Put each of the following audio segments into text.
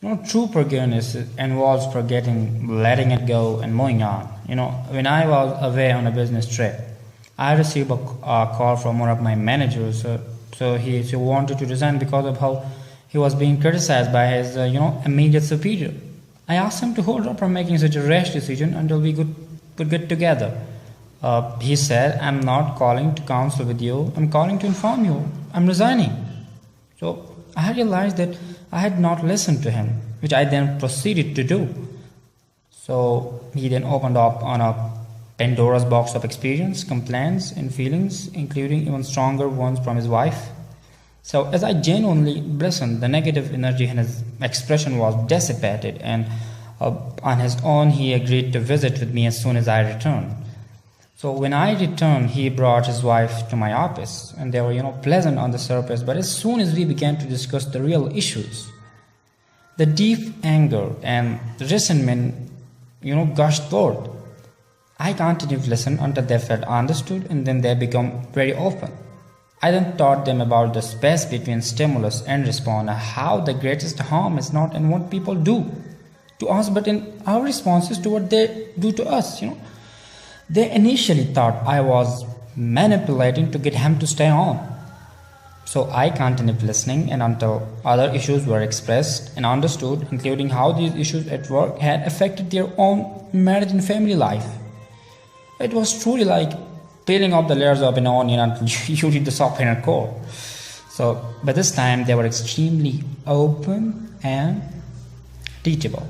True forgiveness involves forgetting, letting it go, and moving on. When I was away on a business trip, I received a call from one of my managers. So he wanted to resign because of how he was being criticized by his, immediate superior. I asked him to hold off from making such a rash decision until we could get together. He said, "I'm not calling to counsel with you. I'm calling to inform you. I'm resigning." So I realized that I had not listened to him, which I then proceeded to do. So he then opened up on a Pandora's box of experience, complaints, and feelings, including even stronger ones from his wife. So as I genuinely listened, the negative energy in his expression was dissipated, and on his own, he agreed to visit with me as soon as I returned. So when I returned, he brought his wife to my office, and they were, pleasant on the surface. But as soon as we began to discuss the real issues, the deep anger and resentment, gushed forth. I continued to listen until they felt understood, and then they become very open. I then taught them about the space between stimulus and response, and how the greatest harm is not in what people do to us, but in our responses to what they do to us. They initially thought I was manipulating to get him to stay on. So I continued listening, and until other issues were expressed and understood, including how these issues at work had affected their own marriage and family life. It was truly like peeling off the layers of an onion until you reach the soft inner core. So by this time, they were extremely open and teachable.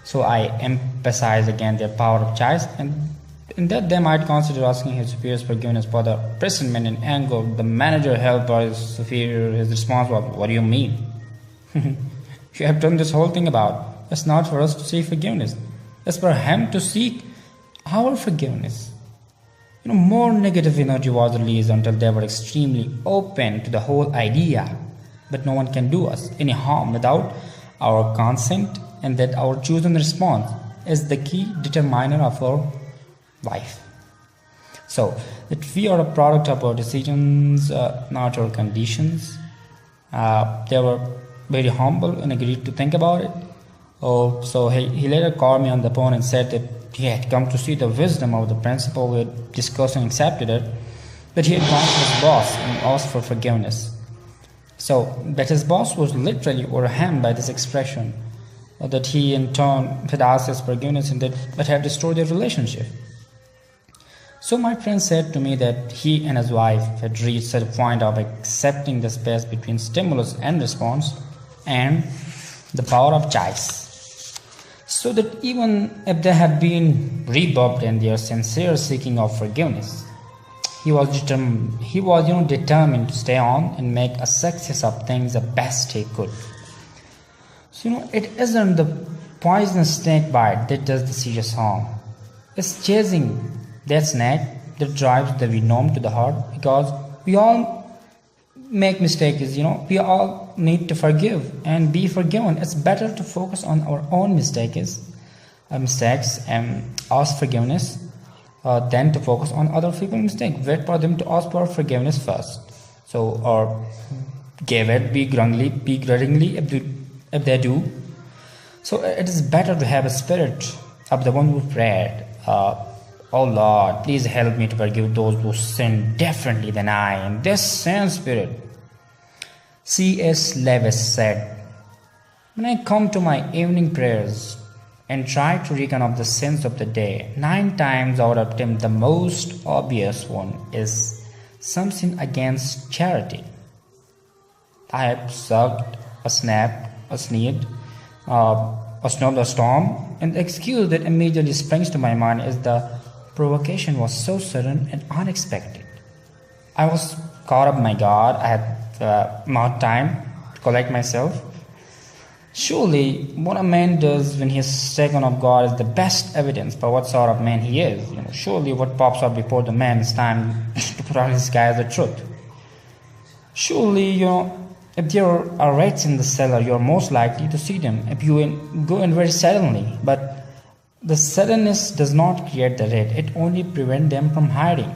So I emphasized again their power of choice, and in that they might consider asking his superior's forgiveness for the resentment and anger the manager held for his superior. His response was, "What do you mean? You have done this whole thing about. It's not for us to seek forgiveness. It's for him to seek our forgiveness." More negative energy was released until they were extremely open to the whole idea. But no one can do us any harm without our consent, and that our chosen response is the key determiner of our life. So that we are a product of our decisions, not our conditions. They were very humble and agreed to think about it. So he later called me on the phone and said that he had come to see the wisdom of the principle. We had discussed and accepted it, but he had gone to his boss and asked for forgiveness. So that his boss was literally overwhelmed by this expression, that he in turn had asked his forgiveness, and that had destroyed their relationship. So my friend said to me that he and his wife had reached a point of accepting the space between stimulus and response and the power of choice. So that even if they had been rebuffed in their sincere seeking of forgiveness, he was determined to stay on and make a success of things the best he could. So it isn't the poisonous snake bite that does the serious harm. It's chasing that snake that drives the venom to the heart, because we all make mistakes. We all need to forgive and be forgiven. It's better to focus on our own mistakes and ask forgiveness than to focus on other people's mistakes. Wait for them to ask for forgiveness first. So, or give it begrudgingly if they do. So it is better to have a spirit of the one who prayed, "Oh Lord, please help me to forgive those who sin differently than I." In this same spirit, C.S. Lewis said, "When I come to my evening prayers and try to reckon of the sins of the day, 9 times out of 10 the most obvious one is some sin against charity. I have sucked, a snapped, a sneezed, a snubbed a storm, and the excuse that immediately springs to my mind is the provocation was so sudden and unexpected. I was caught up my guard. I had not time to collect myself. Surely, what a man does when he is taken off guard is the best evidence for what sort of man he is. Surely, what pops up before the man is time to put out his guy as the truth. Surely, if there are rats in the cellar, you are most likely to see them if you go in very suddenly. But the suddenness does not create the rat; it only prevents them from hiding.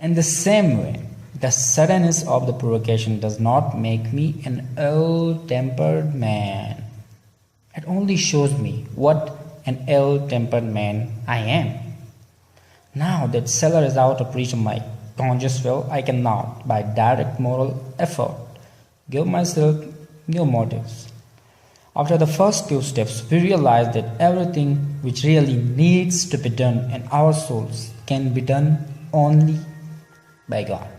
In the same way, The suddenness of the provocation does not make me an ill-tempered man. It only shows me what an ill-tempered man I am. Now that Cellar is out of reach of my conscious will, I cannot, by direct moral effort, give myself new motives. After the first few steps, we realize that everything which really needs to be done in our souls can be done only by God.